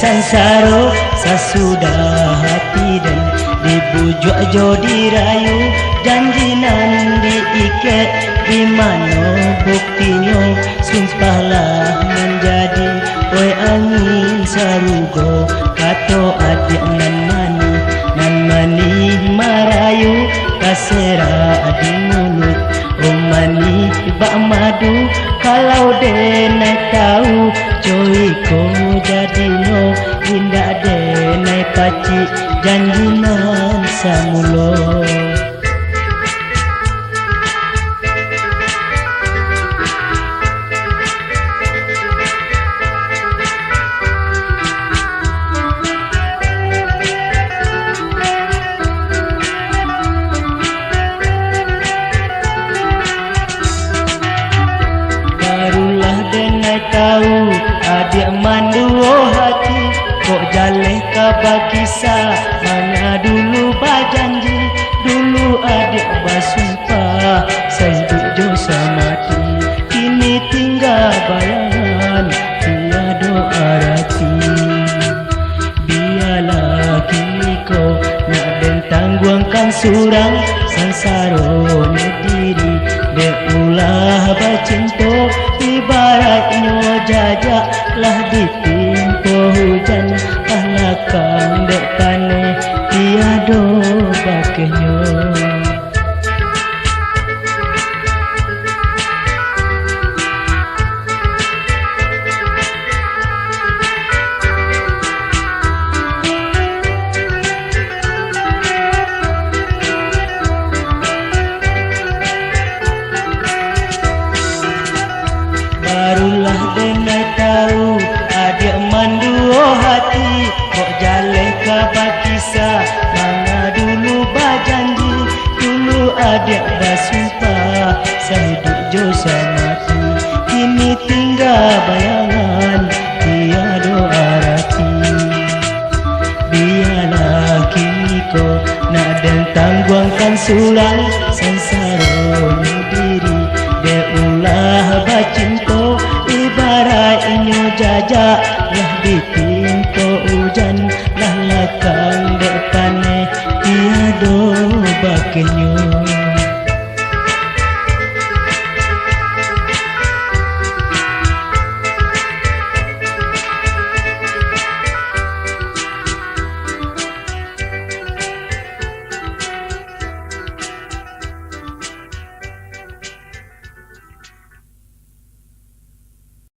sansaro sasudah hati dan dibujuk jo dirayu janjinan diikat di mano buktinya sumpahlah menjadi oi angin sarugo kato adik nan mani marayu kasera di mulut mani bak madu kalau denai tahu joiko jadi no indah denai paci janjinan samulo. Tahu adik manduo hati kok jaleh kabar kisah mana dulu berjanji dulu adik bersumpah sehidup jo samati kini tinggal bayangan tiada arti biarlah kini kau nak den tangguangkan surang sansaro diri berulah bercinta ibaratnya jajak lah ditimpa hujan alakang dek tanah tiada bakenya. Barulah denai tahu adik manduo hati kok jaleh kabar kisah mana dulu berjanji dulu adik bersumpah sehidup jo samati kini tinggal bayangan tiada arti biarlah kini kau nak den tangguangkan sulang sansaro diri berulah bercinta ibaratnya jajak lah ditimpa hujan lah lakang dek tanah tiada bakenya.